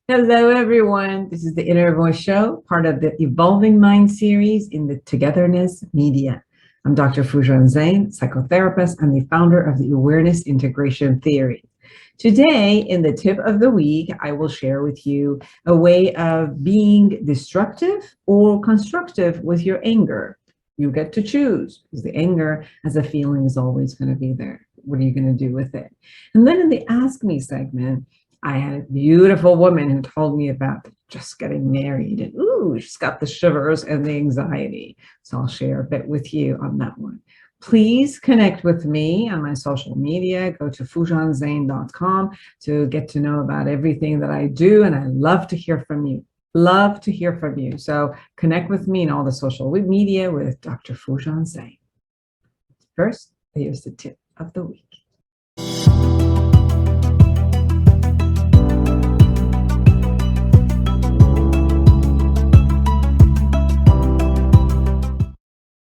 Hello, everyone. This is the Inner Voice Show, part of the Evolving Mind series in the Togetherness media. I'm Dr. Foojan Zeine, psychotherapist and the founder of the Awareness Integration Theory. Today, in the tip of the week, I will share with you a way of being destructive or constructive with your anger. You get to choose, because the anger as a feeling is always going to be there. What are you going to do with it? And then in the Ask Me segment, I had a beautiful woman who told me about just getting married, and ooh, she's got the shivers and the anxiety. So I'll share a bit with you on that one. Please connect with me on my social media. Go to foojanzeine.com to get to know about everything that I do, and I love to hear from you. Love to hear from you. So connect with me in all the social media with Dr. Foojan Zeine. First, here's the tip of the week.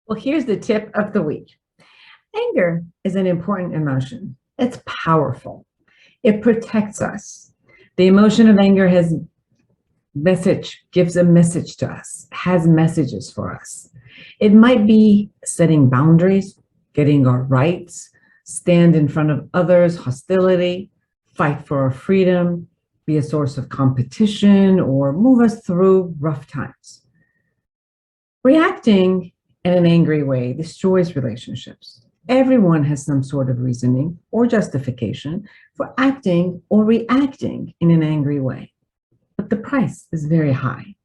Well, here's the tip of the week. Anger is an important emotion. It's powerful. It protects us. The emotion of anger gives a message to us, has messages for us. It might be setting boundaries, getting our rights, stand in front of others, hostility, fight for our freedom, be a source of competition, or move us through rough times. Reacting in an angry way destroys relationships. Everyone has some sort of reasoning or justification for acting or reacting in an angry way, but the price is very high.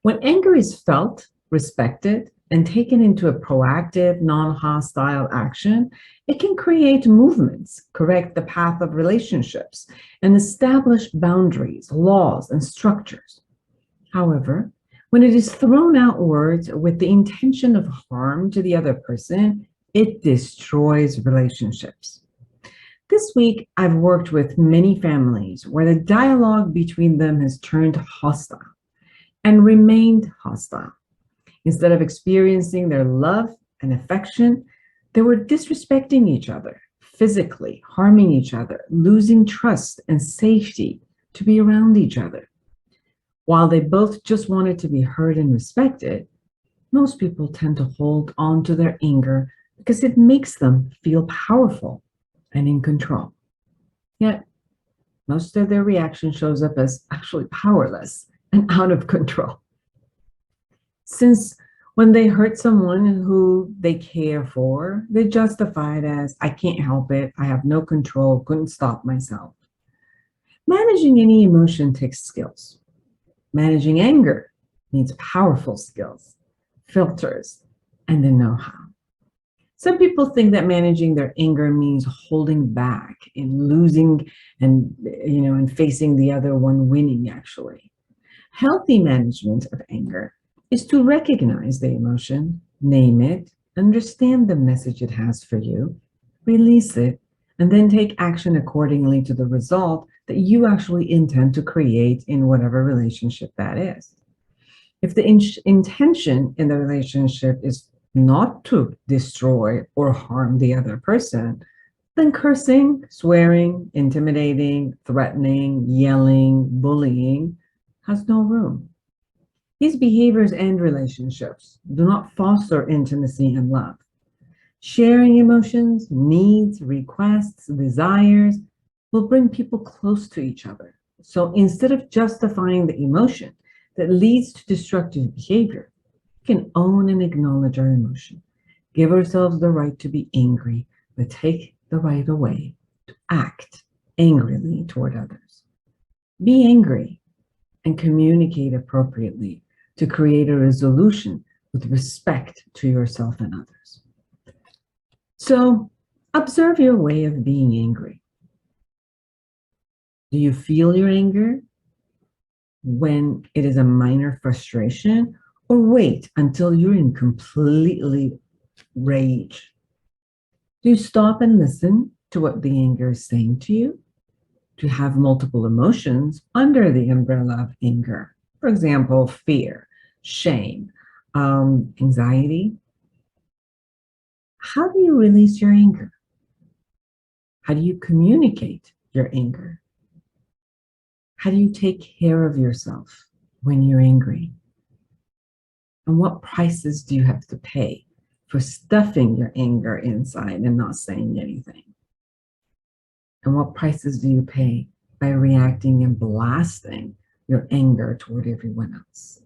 When anger is felt, respected, and taken into a proactive, non-hostile action, it can create movements, correct the path of relationships, and establish boundaries, laws, and structures. However, when it is thrown outwards with the intention of harm to the other person, it destroys relationships. This week, I've worked with many families where the dialogue between them has turned hostile and remained hostile. Instead of experiencing their love and affection, they were disrespecting each other, physically harming each other, losing trust and safety to be around each other. While they both just wanted to be heard and respected, most people tend to hold on to their anger because it makes them feel powerful and in control. Yet, most of their reaction shows up as actually powerless and out of control. Since when they hurt someone who they care for, they justify it as, I can't help it, I have no control, couldn't stop myself. Managing any emotion takes skills. Managing anger needs powerful skills, filters, and the know-how. Some people think that managing their anger means holding back and losing and facing the other one winning, actually. Healthy management of anger is to recognize the emotion, name it, understand the message it has for you, release it, and then take action accordingly to the result that you actually intend to create in whatever relationship that is. If the intention in the relationship is not to destroy or harm the other person, then cursing, swearing, intimidating, threatening, yelling, bullying has no room. These behaviors end relationships, do not foster intimacy and love. Sharing emotions, needs, requests, desires will bring people close to each other. So instead of justifying the emotion that leads to destructive behavior, we can own and acknowledge our emotion, give ourselves the right to be angry, but take the right away to act angrily toward others. Be angry and communicate appropriately to create a resolution with respect to yourself and others. So observe your way of being angry. Do you feel your anger when it is a minor frustration, or wait until you're in completely rage? Do you stop and listen to what the anger is saying to you? Do you have multiple emotions under the umbrella of anger? For example, fear, shame, anxiety. How do you release your anger? How do you communicate your anger? How do you take care of yourself when you're angry? And what prices do you have to pay for stuffing your anger inside and not saying anything? And what prices do you pay by reacting and blasting your anger toward everyone else?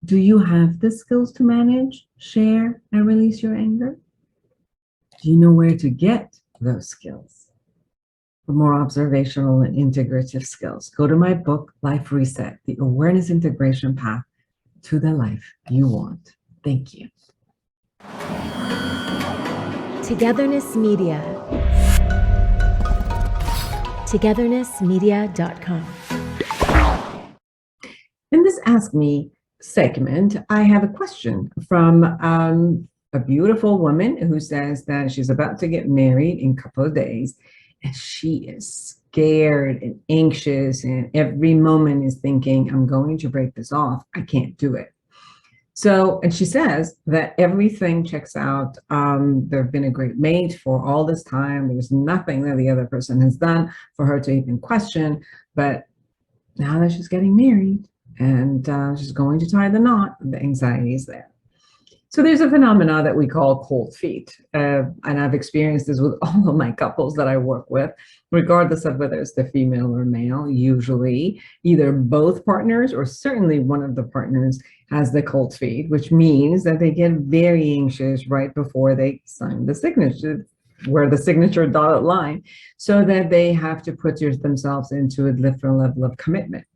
Do you have the skills to manage, share, and release your anger? Do you know where to get those skills? For more observational and integrative skills, go to my book, Life Reset, the Awareness Integration Path to the Life You Want. Thank you. Togetherness Media. Togethernessmedia.com. In this Ask Me segment, I have a question from a beautiful woman who says that she's about to get married in a couple of days, and she is scared and anxious, and every moment is thinking, I'm going to break this off. I can't do it. So, and she says that everything checks out. They've been a great mate for all this time. There's nothing that the other person has done for her to even question. But now that she's getting married and she's going to tie the knot, the anxiety is there. So there's a phenomena that we call cold feet. And I've experienced this with all of my couples that I work with, regardless of whether it's the female or male. Usually either both partners or certainly one of the partners has the cold feet, which means that they get very anxious right before they sign the signature, where the signature dotted line, so that they have to put themselves into a different level of commitment.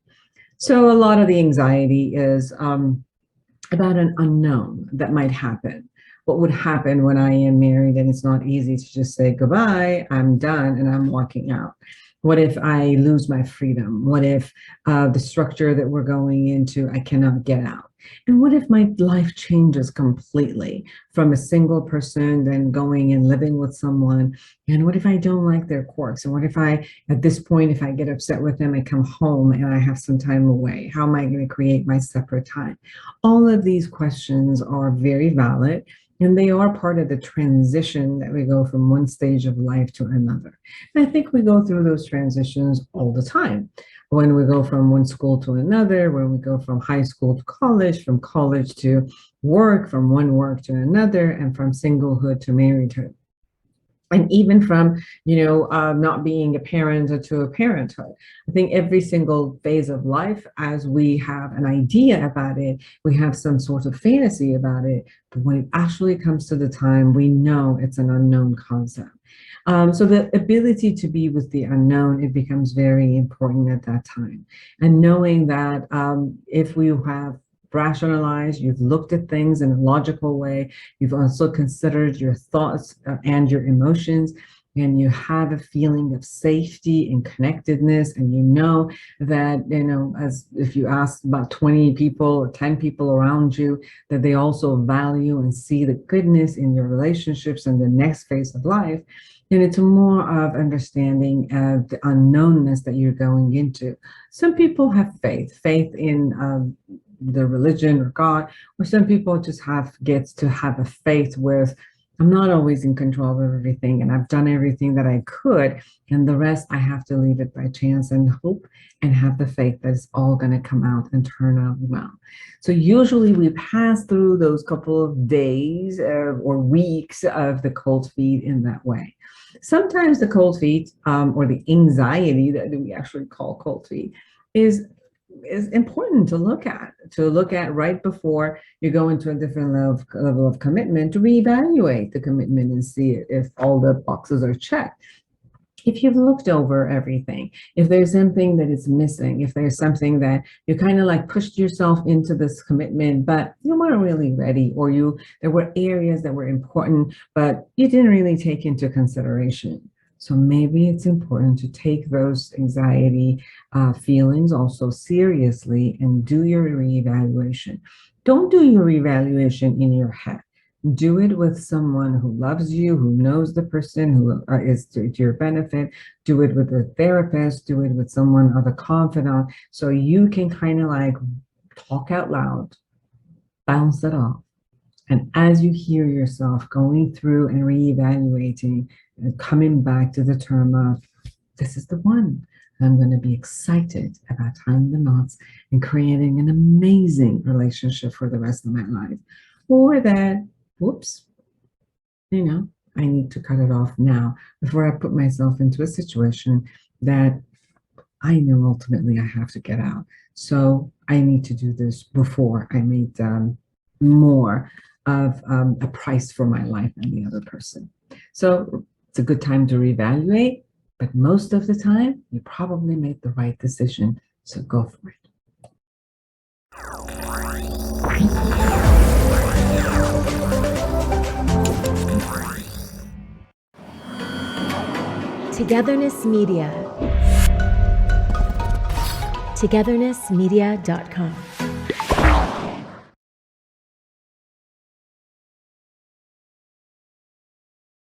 So a lot of the anxiety is about an unknown that might happen. What would happen when I am married and it's not easy to just say goodbye, I'm done, and I'm walking out? What if I lose my freedom? What if the structure that we're going into, I cannot get out? And what if my life changes completely from a single person, then going and living with someone? And what if I don't like their quirks? And what if at this point, if I get upset with them, I come home and I have some time away? How am I going to create my separate time? All of these questions are very valid, and they are part of the transition that we go from one stage of life to another. And I think we go through those transitions all the time. When we go from one school to another, when we go from high school to college, from college to work, from one work to another, and from singlehood to marriedhood. And even from, not being a parent to a parenthood. I think every single phase of life, as we have an idea about it, we have some sort of fantasy about it. But when it actually comes to the time, we know it's an unknown concept. So the ability to be with the unknown, it becomes very important at that time. And knowing that if we have rationalized, you've looked at things in a logical way, you've also considered your thoughts and your emotions, and you have a feeling of safety and connectedness, and you know that, as if you ask about 20 people or 10 people around you, that they also value and see the goodness in your relationships and the next phase of life, then it's more of understanding of the unknownness that you're going into. Some people have faith in the religion or God, or some people just gets to have a faith with, I'm not always in control of everything, and I've done everything that I could, and the rest I have to leave it by chance and hope and have the faith that it's all going to come out and turn out well. So usually we pass through those couple of days or weeks of the cold feet in that way. Sometimes the cold feet or the anxiety that we actually call cold feet is important to look at right before you go into a different level of commitment, to reevaluate the commitment and see if all the boxes are checked. If you've looked over everything, if there's something that is missing, if there's something that you kind of like pushed yourself into this commitment, but you weren't really ready, or there were areas that were important, but you didn't really take into consideration. So maybe it's important to take those anxiety feelings also seriously and do your reevaluation. Don't do your reevaluation in your head. Do it with someone who loves you, who knows the person, who is to your benefit. Do it with a therapist. Do it with someone of a confidant, so you can kind of like talk out loud, bounce it off, And as you hear yourself going through and reevaluating and coming back to the term of, this is the one, I'm going to be excited about tying the knots and creating an amazing relationship for the rest of my life. Or that, whoops, I need to cut it off now before I put myself into a situation that I know ultimately I have to get out. So I need to do this before I make more of a price for my life than the other person. So it's a good time to reevaluate, but most of the time, you probably made the right decision. So go for it. Togetherness Media. Togethernessmedia.com